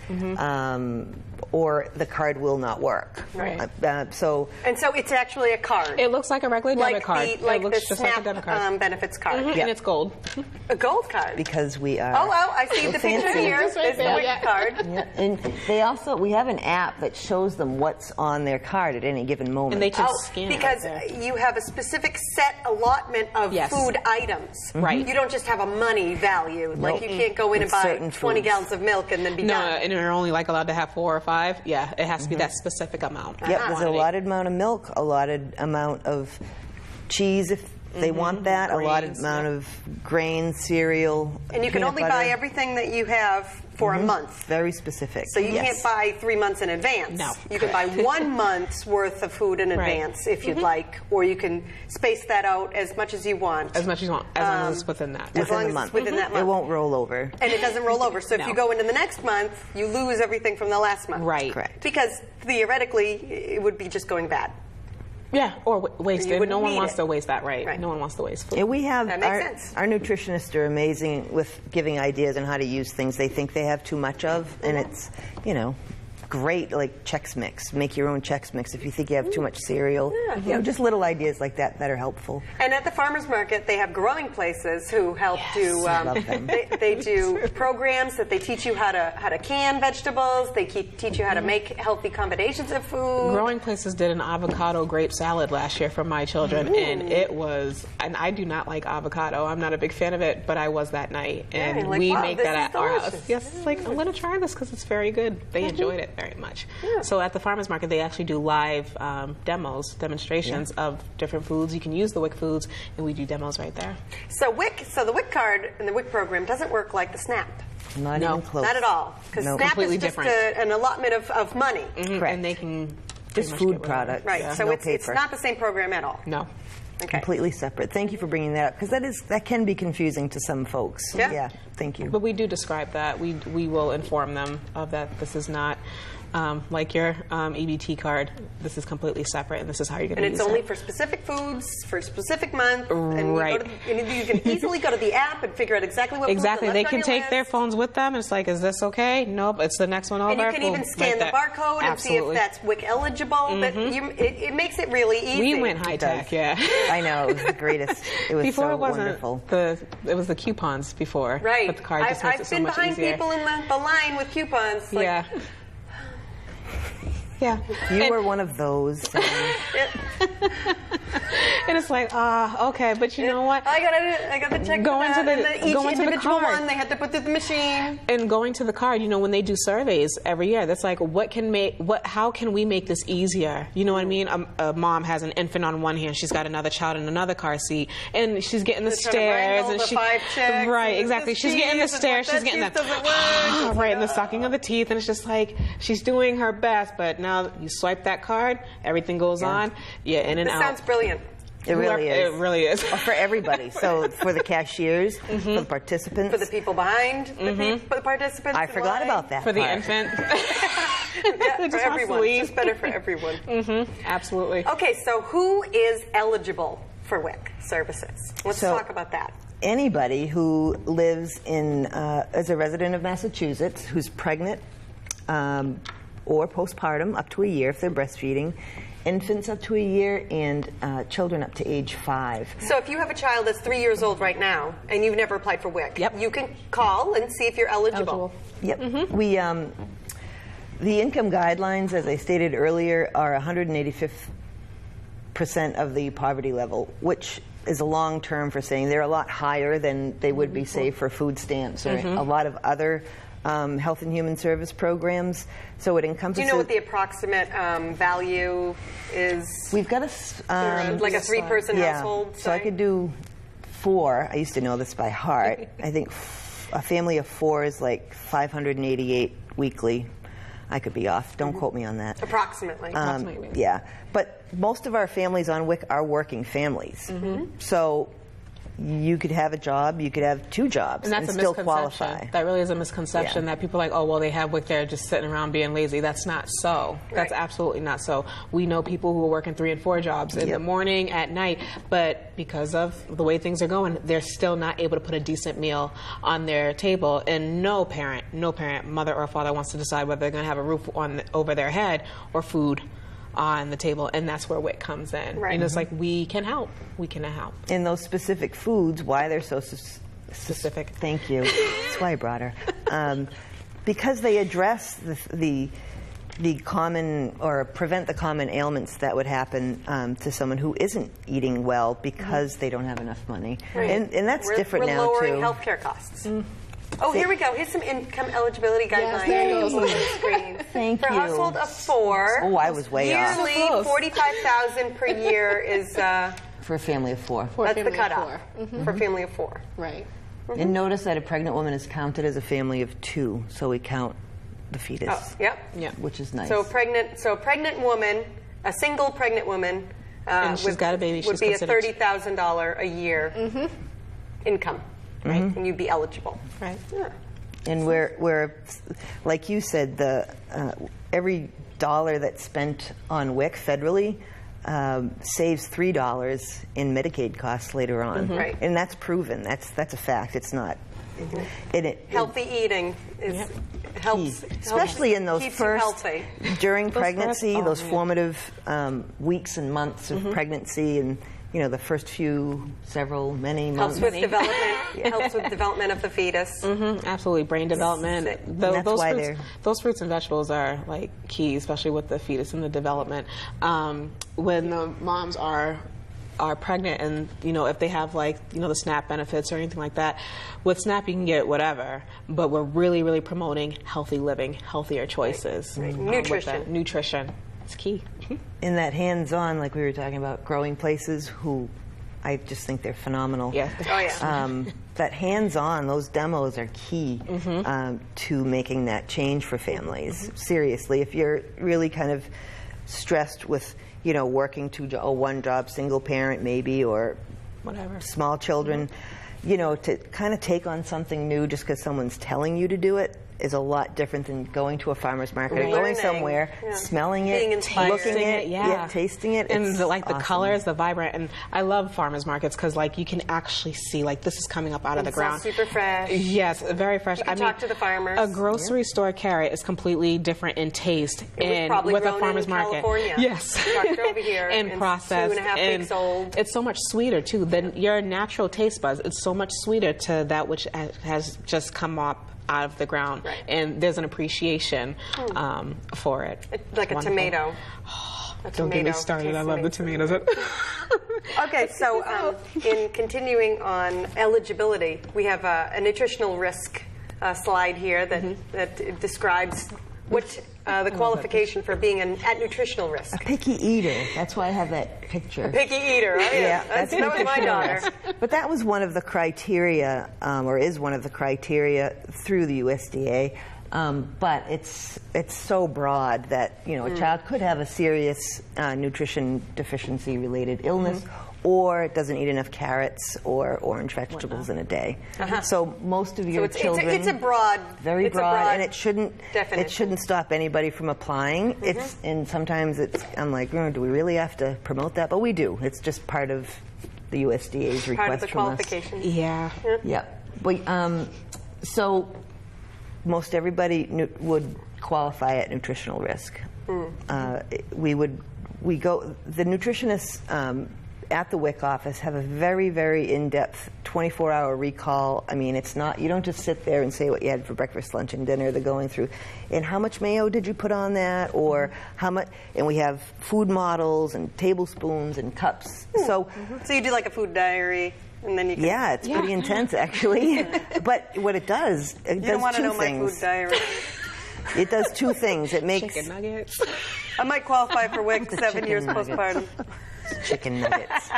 or the card will not work. Right. So And so it's actually a card. It looks like a regular debit card. Like it looks the just SNAP like a debit card. benefits card. And it's gold. A gold card. because we are. Oh, well, I see the picture fancy. here. It's right There's the there, WIC yeah. card. Yeah, and we have an app that shows them what's on their card at any given moment. And they can Oh, scan because it right there. you have a specific set allotment of Yes. food items. Right. You don't just have a money value. Like Nope. you can't go in and It's buy certain 20 foods. gallons of milk and then be No, done. and you're only like allowed to have 4 or 5. Yeah, it has to be that specific amount. Yep, there's a Quantity. allotted amount of milk, allotted amount of cheese if they want that, allotted Grains, amount yeah. of grains, cereal. And you can peanut only butter. buy everything that you have for a month. Very specific. So you Yes. can't buy 3 months in advance. No. You can buy 1 month's worth of food in Right. advance if you'd like, or you can space that out as much as you want. As much as you want, as long as it's within that. as within long the as month. it's within that month. It won't roll over. And it doesn't roll over. So if No. you go into the next month, you lose everything from the last month. Right. Correct. Because theoretically, it would be just going bad. Yeah, or wasted. wouldn't No one need wants it. to waste that, right? Right. No one wants to waste food. And we have That makes sense. our nutritionists are amazing with giving ideas on how to use things they think they have too much of, and it's great, like Chex Mix. Make your own Chex Mix if you think you have too much cereal. Yeah. Just little ideas like that are helpful. And at the farmers market, they have growing places who help do. love them. They do programs that they teach you how to can vegetables. They teach you how to make healthy combinations of food. Growing Places did an avocado grape salad last year for my children, and it was. And I do not like avocado. I'm not a big fan of it, but I was that night, and you're like, we wow, make this that is at our delicious. house. Yes, it's like I'm going to try this because it's very good. They enjoyed it very much. So at the farmers market, they actually do live demonstrations of different foods. You can use the WIC foods, and we do demos right there. So the WIC card and the WIC program doesn't work like the SNAP. Not No. even close. Not at all. Because No. SNAP Completely is just different. an allotment of money. Correct. And they can Just pretty much food get whatever. products. Right. Yeah. So No it's paper. not the same program at all. No. Okay. Completely separate. Thank you for bringing that up, because that can be confusing to some folks. Yeah. Thank you. But we do describe that. We will inform them of that. This is not like your EBT card. This is completely separate, and this is how you're going to And use it's only it. for specific foods, for a specific month. And Right. you can easily go to the app and figure out exactly what Exactly. foods are They left can on your take their list. phones with them. And it's like, is this okay? Nope. It's the next one over. And you can Boom, even right scan the there. barcode and Absolutely. see if that's WIC eligible. But it makes it really easy. We went high tech. Yeah. I know, it was the greatest. It was Before so it wasn't wonderful. it was the coupons before. Right. But the card just makes I've it so been much behind easier. people in the line with coupons. Like, Yeah. Yeah. You were one of those. And it's like, okay, but you know what? I got the check. Go into each the individual card. one they had to put through the machine. And going to the card, you know, when they do surveys every year, that's like, how can we make this easier? You know what I mean? A mom has an infant on one hand, she's got another child in another car seat, and she's getting the stairs, and right, exactly. She's getting the stairs, she's getting right in the sucking of the teeth, and it's just like she's doing her best, but now you swipe that card, everything goes on, in and out. Sounds brilliant. It really is. It really is. For everybody. So for the cashiers, for the participants. For the people behind the participants. I forgot about that For the part. infant. Yeah, for everyone. It's just better for everyone. Absolutely. Okay, so who is eligible for WIC services? Let's talk about that. Anybody who lives as a resident of Massachusetts, who's pregnant or postpartum up to a year if they're breastfeeding, infants up to a year, and children up to age 5. So if you have a child that's 3 years old right now and you've never applied for WIC, you can call and see if you're eligible. Yep. We the income guidelines, as I stated earlier, are 185% of the poverty level, which is a long term for saying they're a lot higher than they would be, say, for food stamps or a lot of other health and human service programs. So it encompasses. Do you know what the approximate value is? We've got like a 3-person household. So I could do 4. I used to know this by heart. I think a family of 4 is like $588 weekly. I could be off. Don't quote me on that. Approximately. Yeah, but most of our families on WIC are working families. So you could have a job, you could have 2 jobs, and that's still qualify. That really is a misconception that people are like, oh, well, they have WIC, they're just sitting around being lazy. That's not so. That's absolutely not so. We know people who are working 3 and 4 jobs in the morning, at night, but because of the way things are going, they're still not able to put a decent meal on their table. And no parent, mother or father, wants to decide whether they're going to have a roof over their head or food on the table, and that's where WIC comes in. And it's like, we can help. We can help. And those specific foods, why they're so specific. Thank you. That's why I brought her. Because they address the common, or prevent the common ailments that would happen to someone who isn't eating well because they don't have enough money. And that's different now, too. We're lowering healthcare costs. Oh, here we go. Here's some income eligibility guidelines. Yes, on the screen. Thank you. For a household of 4. Oh, I was way off. Yearly, $45,000 per year is. For a family of 4. That's the cutoff. For a family of 4. Right. And notice that a pregnant woman is counted as a family of 2, so we count the fetus. Oh, yep. Which is nice. So a pregnant woman, a single pregnant woman, and she's got a baby, would be a $30,000 a year income. Right, and you'd be eligible. Right. Yeah. And we're like you said, every dollar that's spent on WIC federally saves $3 in Medicaid costs later on. Right. And that's proven. That's a fact. It's not. Healthy eating helps, especially in those first during pregnancy, those formative weeks and months of pregnancy, and the first many months. Helps with development of the fetus. Absolutely, brain development. Those fruits and vegetables are like key, especially with the fetus and the development. When the moms are pregnant, and if they have the SNAP benefits or anything like that, with SNAP you can get whatever, but we're really promoting healthy living, healthier choices. Nutrition is key. In that hands-on, like we were talking about, Growing Places, who I just think they're phenomenal. Yeah. Oh yeah. That hands-on, those demos are key to making that change for families. Seriously, if you're really kind of stressed with working 1 job, single parent maybe, or whatever, small children, to kind of take on something new just because someone's telling you to do it is a lot different than going to a farmer's market or going somewhere, smelling it, looking at it, tasting it. And awesome. The colors, the vibrant. And I love farmer's markets because you can actually see this is coming up out of the ground. Super fresh. Yes, very fresh. You can talk to the farmers. A grocery store carrot is completely different in taste with a farmer's market. California. Yes. Trucked over here and processed. 2.5 weeks old. It's so much sweeter too than your natural taste buds. It's so much sweeter to that which has just come up out of the ground, and there's an appreciation for it. It's like a tomato. Don't get me started. I love the tomatoes. Okay, so in continuing on eligibility, we have a nutritional risk slide here that describes what the qualification for being at nutritional risk. A picky eater. That's why I have that picture. A picky eater. Oh, yeah. That was my daughter. But that was one of the criteria, or is one of the criteria through the USDA. But it's so broad that a child could have a serious nutrition deficiency related illness, or it doesn't eat enough carrots or orange vegetables in a day. So most of your children, it's a broad, very broad, and it shouldn't definition. stop anybody from applying. And sometimes I'm like, do we really have to promote that? But we do. It's just part of the USDA's request part of the qualification. Yeah. But so most everybody would qualify at nutritional risk. The nutritionists at the WIC office have a very, very in-depth 24-hour recall. I mean, it's not, you don't just sit there and say what you had for breakfast, lunch, and dinner. They're going through, and how much mayo did you put on that, or how much, and we have food models and tablespoons and cups. So you do like a food diary, and then you can... Yeah, it's pretty intense, actually. But what it does, you don't want to know my food diary. It does two things. It makes... Chicken nuggets. I might qualify for WIC 7 years postpartum. Chicken nuggets.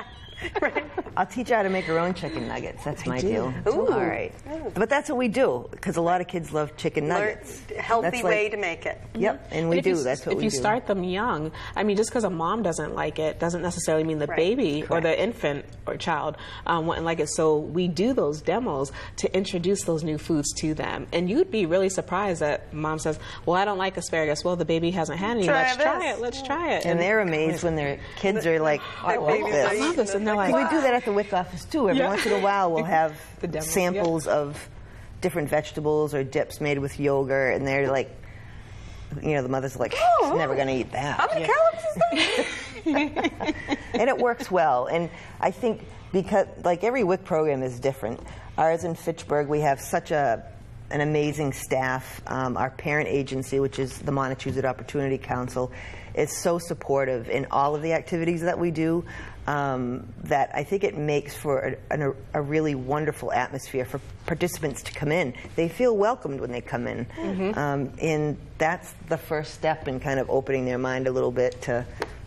Right. I'll teach you how to make your own chicken nuggets. That's my deal. Ooh. All right. But that's what we do, because a lot of kids love chicken nuggets. Healthy way to make it. Yep, and we do. That's what we do. If you start them young, I mean, just because a mom doesn't like it doesn't necessarily mean the baby or the infant or child wouldn't like it. So we do those demos to introduce those new foods to them. And you'd be really surprised that mom says, well, I don't like asparagus. Well, the baby hasn't had any. Let's try it. Let's try it. And they're amazed when their kids are like, I love this. And they're like, we do that at the WIC office too. Every once in a while we'll have samples of different vegetables or dips made with yogurt, and they're like, the mother's like, she's never going to eat that. How many calories is that? And it works well. And I think because, like, every WIC program is different. Ours in Fitchburg, we have such an amazing staff. Our parent agency, which is the Montechusett Opportunity Council, is so supportive in all of the activities that we do. That I think it makes for a really wonderful atmosphere for participants to come in. They feel welcomed when they come in. And that's the first step in kind of opening their mind a little bit to,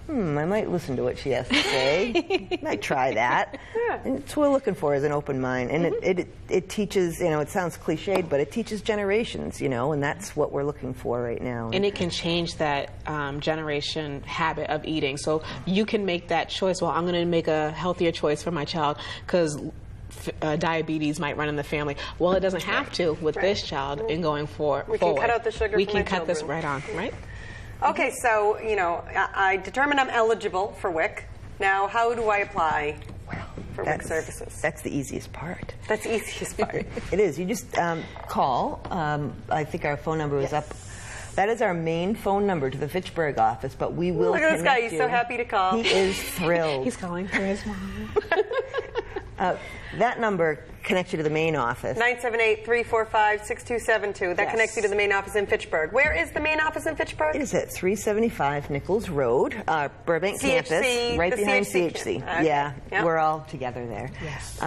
I might listen to what she has to say. I might try that. And it's what we're looking for is an open mind. And it teaches, it sounds cliched, but it teaches generations, and that's what we're looking for right now. And it can change that generation habit of eating. So you can make that choice. Well, I'm going to make a healthier choice for my child because diabetes might run in the family. Well, it doesn't have to with this child in going forward. We can cut out the sugar. We can cut this right on, right? Okay, so, I determined I'm eligible for WIC. Now, how do I apply for WIC services? That's the easiest part. That's the easiest part. It is. You just call. I think our phone number is up. That is our main phone number to the Fitchburg office, but we will Look at this guy. He's so happy to call. He is thrilled. He's calling for his mom. That number connects you to the main office. 978-345-6272. That connects you to the main office in Fitchburg. Where is the main office in Fitchburg? It is at 375 Nichols Road, Burbank CHC, campus, right behind CHC. Okay. Yeah, yep. We're all together there. Yes.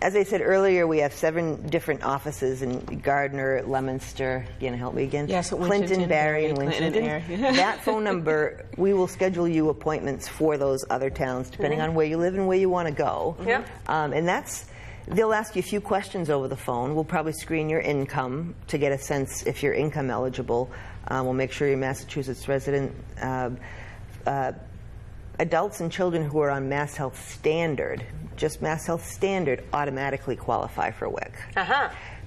As I said earlier, we have 7 different offices in Gardner, Leominster. You gonna help me again? Yes, Clinton, Barry, and Winchendon. Winchendon. That phone number, we will schedule you appointments for those other towns, depending on where you live and where you want to go. Yeah. And they'll ask you a few questions over the phone. We'll probably screen your income to get a sense if you're income eligible. We'll make sure you're a Massachusetts resident. Adults and children who are on Mass Health Standard, just Mass Health Standard, automatically qualify for WIC.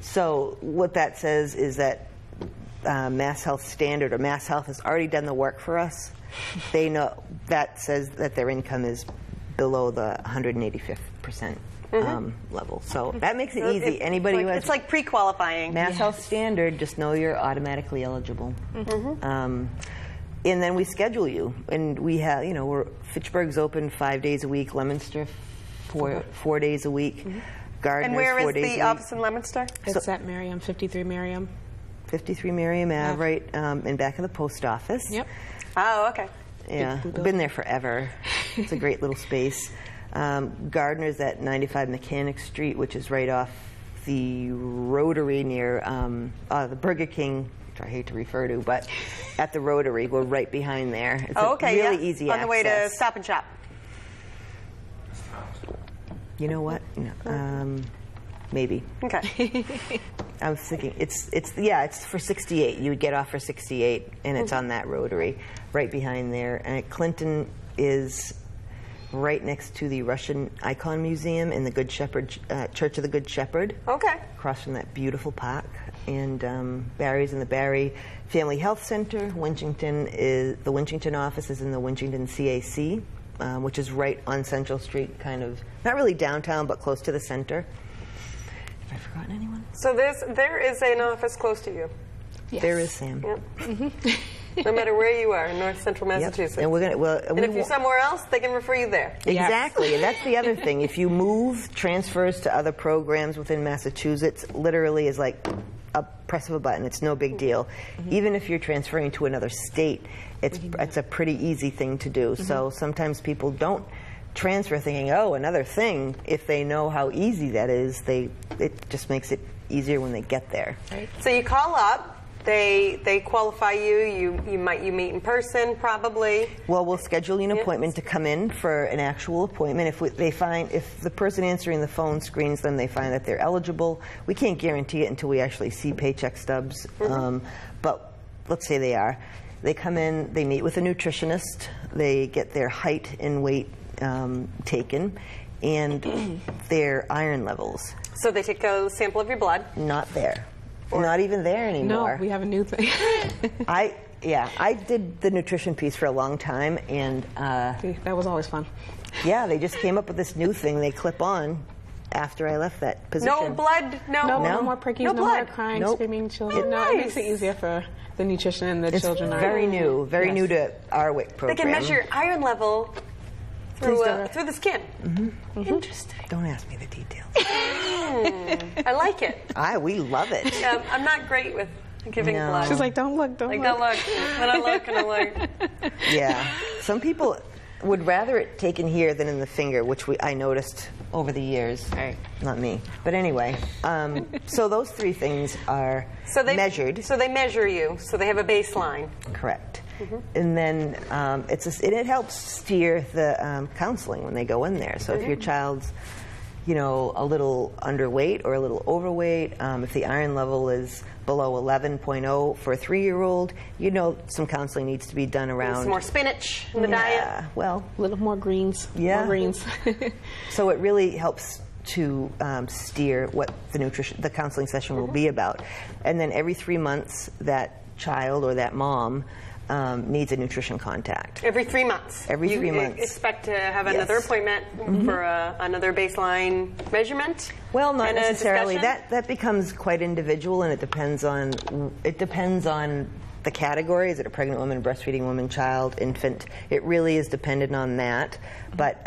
So what that says is that Mass Health Standard or Mass Health has already done the work for us. They know that says that their income is below the 185th percent level. So that makes it easy. Anybody who has it's like pre-qualifying. Mass Health Standard, just know you're automatically eligible. And then we schedule you, and we have, Fitchburg's open 5 days a week, Leominster 4 days a week, Gardner's And where 4 is days the a office in Leominster? It's at Merriam, 53 Merriam. 53 Merriam Ave, right in back of the post office. Yep. Oh, okay. Yeah, we've been there forever. It's a great little space. Gardner's at 95 Mechanic Street, which is right off the Rotary near the Burger King, which I hate to refer to, but at the Rotary. We're right behind there. It's really easy on access. the way to Stop and Shop. You know what? No, maybe. Okay. I was thinking it's for 68. You would get off for 68, and it's on that Rotary, right behind there. And Clinton is right next to the Russian Icon Museum in the Good Shepherd Church of the Good Shepherd. Okay. Across from that beautiful park. And Barry's in the Barry Family Health Center. The Winchington office is in the Winchington CAC, which is right on Central Street, kind of not really downtown, but close to the center. Have I forgotten anyone? So there is an office close to you. Yes. There is, Sam. Yep. No matter where you are in North Central Massachusetts. Yep. And we're gonna. And if you're somewhere else, they can refer you there. Exactly, Yes. And that's the other thing. If you move transfers to other programs within Massachusetts, literally is like a press of a button. It's no big deal. Even if you're transferring to another state, it's a pretty easy thing to do. So sometimes people don't transfer thinking, oh, another thing. If they know how easy that is, it just makes it easier when they get there. Right. So you call up. They qualify you. You meet in person probably. Well, we'll schedule you an appointment to come in for an actual appointment. If the person answering the phone screens them, they find that they're eligible. We can't guarantee it until we actually see paycheck stubs. But let's say they are. They come in. They meet with a nutritionist. They get their height and weight taken, and their iron levels. So they take a sample of your blood. Not there. Not even there anymore. No, we have a new thing. I did the nutrition piece for a long time, and that was always fun. Yeah, they just came up with this new thing they clip on after I left that position. No blood, no more prickies, no more crying, Nope. screaming children. It makes it easier for the nutrition and the children. It's very new to our WIC program. They can measure your iron level through the skin. Interesting. Don't ask me the details. I like it. We love it. I'm not great with giving blood. She's like, don't look, don't look. Don't look. When I look, and I look. Yeah. Some people would rather it taken here than in the finger, which I noticed over the years. Right. Not me. But anyway, so those three things are measured. So they measure you. So they have a baseline. Correct. And then it helps steer the counseling when they go in there. So if your child's, a little underweight or a little overweight, if the iron level is below 11.0 for a 3-year-old, some counseling needs to be done around. Some more spinach in the diet. Well, a little more greens. Yeah. More greens. So it really helps to steer what the counseling session will be about. And then every 3 months, that child or that mom needs a nutrition contact. Every 3 months. Every 3 months. You expect to have another appointment for another baseline measurement? Well, not necessarily. That becomes quite individual, and it depends on the category. Is it a pregnant woman, breastfeeding woman, child, infant? It really is dependent on that. But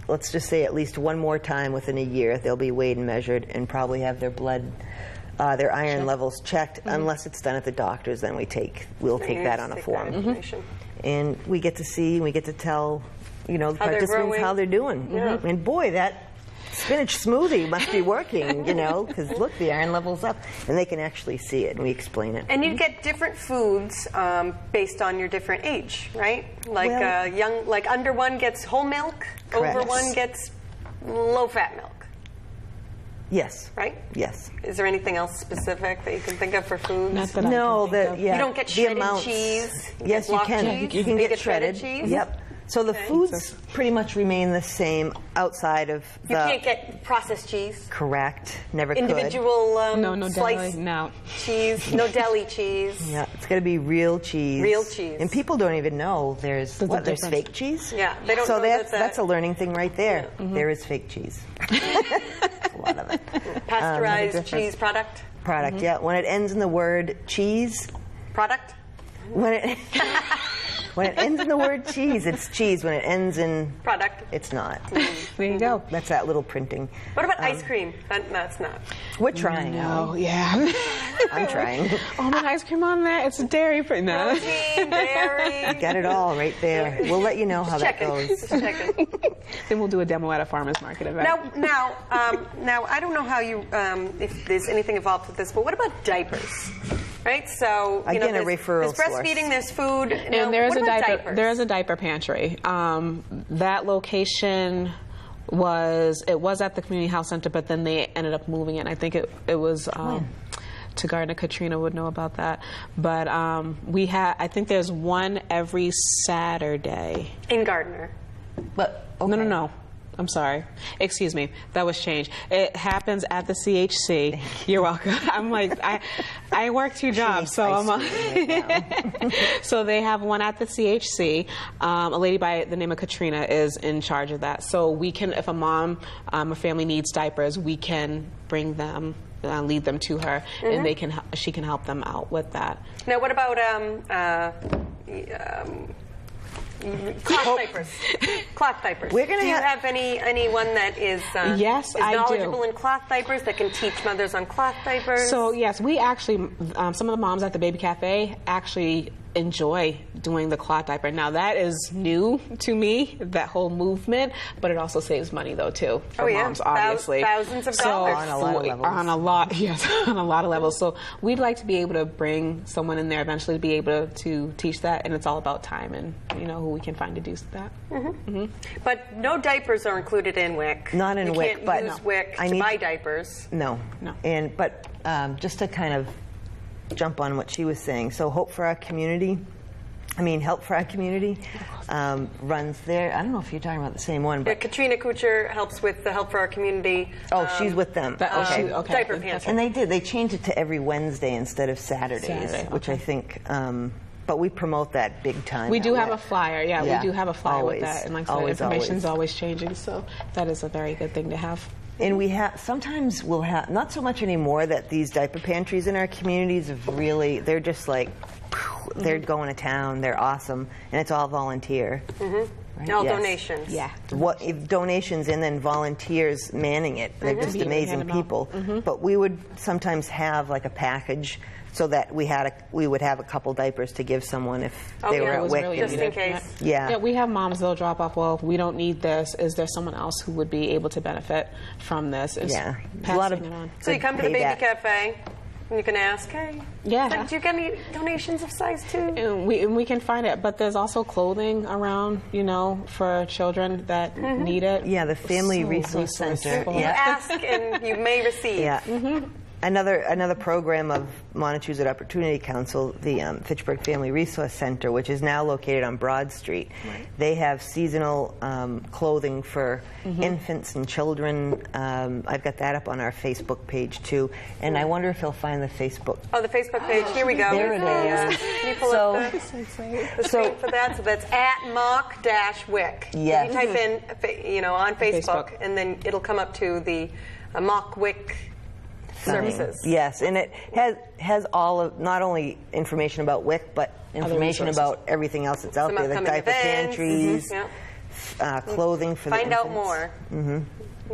let's just say at least one more time within a year, they'll be weighed and measured and probably have their blood. Their iron levels checked, unless it's done at the doctor's. Then we'll take that on a form, and we get to see, we get to tell, the participants how they're doing. Yeah. And boy, that spinach smoothie must be working, because look, the iron level's up, and they can actually see it, and we explain it. And you get different foods based on your different age, right? Like under one gets whole milk, correct. over one gets low-fat milk. Yes. Right? Yes. Is there anything else specific that you can think of for foods? Not that I can think of. You don't get shredded cheese. Yes, you can. You can get shredded cheese. Yep. So the foods pretty much remain the same outside of the... You can't get processed cheese. Correct. Never could. Individual no sliced deli, no. cheese. No deli cheese. Yeah, it's got to be real cheese. Real cheese. And people don't even know there's difference. fake cheese. Yeah, they don't so know that's a learning thing right there. Yeah. There is fake cheese. A lot of it. Pasteurized cheese product. Yeah. When it ends in the word cheese. Product. When it When it ends in the word cheese, it's cheese. When it ends in product, it's not. There you go. That's that little printing. What about ice cream? That's not. We're trying. Oh, yeah. I'm trying. Almond ice cream on that? It's dairy free. No. Protein, dairy. Got it all right there. We'll let you know how that goes. Just checking. Then we'll do a demo at a farmer's market event. Now, I don't know how you, if there's anything involved with this, but what about diapers? Right, so again, a referral there's breastfeeding, there's food, and there is a diaper. Diapers? There is a diaper pantry. That location was at the community health center, but then they ended up moving it. And I think it was to Gardner. Katrina would know about that. But I think there's one every Saturday in Gardner. But okay. No. I'm sorry. Excuse me. That was changed. It happens at the CHC. You're welcome. I'm like, I work 2 jobs, so I'm so they have one at the CHC. A lady by the name of Katrina is in charge of that. So we can, if a mom, a family needs diapers, we can bring them, lead them to her, and she can help them out with that. Now, what about cloth diapers? Cloth diapers. Do you have anyone that is knowledgeable in cloth diapers that can teach mothers on cloth diapers? So yes, we actually some of the moms at the Baby Cafe actually enjoy doing the cloth diaper. Now that is new to me, that whole movement, but it also saves money though too for moms, obviously. Thousands of dollars. On a lot of levels. On a lot of levels. So we'd like to be able to bring someone in there eventually to be able to teach that, and it's all about time and who we can find to do that. But no diapers are included in WIC. Not in WIC, but you can't use WIC to buy diapers. No. But just to kind of jump on what she was saying. So Help for Our Community runs there. I don't know if you're talking about the same one. But Katrina Kuchar helps with the Help for Our Community. Oh, she's with them. Okay. Diaper pantry. And they changed it to every Wednesday instead of Saturdays, which I think, but we promote that big time. We do have a flyer. Yeah, we do have a flyer always, with that. And like I said, information's always changing, so that is a very good thing to have. And sometimes we'll have, not so much anymore, that these diaper pantries in our communities have really, they're just like, they're going to town, they're awesome, and it's all volunteer. Right? All donations. Yeah. Donations and then volunteers manning it. They're just amazing people. But we would sometimes have like a package so that we would have a couple diapers to give someone if they were at WIC. Really just in case. Yeah, we have moms, they'll drop off, well, we don't need this. Is there someone else who would be able to benefit from this? Yeah. Passing it on. So you come to the Baby Cafe, and you can ask, hey, do you get any donations of size 2? And we can find it, but there's also clothing around, for children that need it. Yeah, the Family Resource Center. You ask and you may receive. Yeah. Another program of Montezut Opportunity Council, the Fitchburg Family Resource Center, which is now located on Broad Street. They have seasonal clothing for infants and children. I've got that up on our Facebook page too, and I wonder if he'll find the Facebook. Oh, the Facebook page. Here we go. There it is. Can you pull up the screen for that? So that's at mock-WIC. Yes. You type in, on Facebook, and then it'll come up to the mock-WIC Services. Yes, and it has all of, not only information about WIC, but information about everything else that's out there, like diaper pantries, clothing for the infants. Find out more.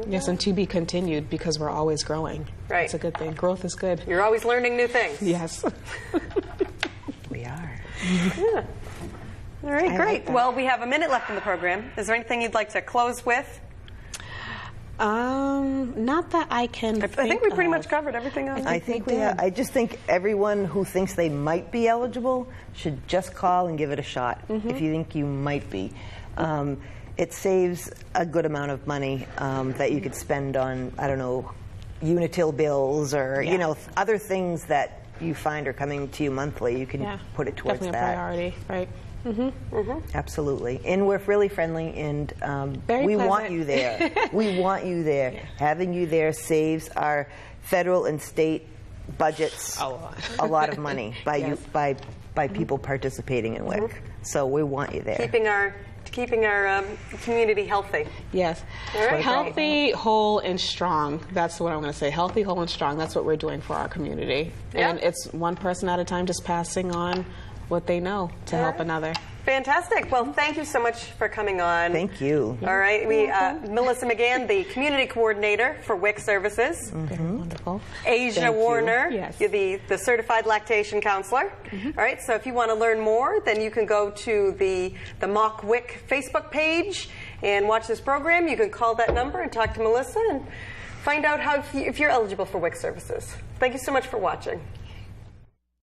Yes, and to be continued because we're always growing. Right. It's a good thing. Growth is good. You're always learning new things. Yes. We are. Yeah. All right, great. Well, we have a minute left in the program. Is there anything you'd like to close with? Not that I can. I think we pretty much covered everything else. I think we have. I just think everyone who thinks they might be eligible should just call and give it a shot if you think you might be. It saves a good amount of money that you could spend on, I don't know, Unitil bills or other things that you find are coming to you monthly. You can put it towards definitely a priority, right? Absolutely, and we're really friendly, and we want you there. We want you there. Having you there saves our federal and state budgets a lot of money by people participating in WIC. So we want you there. Keeping our community healthy. Yes. All right. Healthy, whole, and strong. That's what I'm going to say. Healthy, whole, and strong. That's what we're doing for our community. And it's one person at a time, just passing on what they know to help another. Fantastic. Well, thank you so much for coming on. Thank you. All right. Melissa McGann, the Community Coordinator for WIC Services. Wonderful. Asia Warner, Yes. you're the Certified Lactation Counselor. All right. So if you want to learn more, then you can go to the Mock WIC Facebook page and watch this program. You can call that number and talk to Melissa and find out if you're eligible for WIC services. Thank you so much for watching.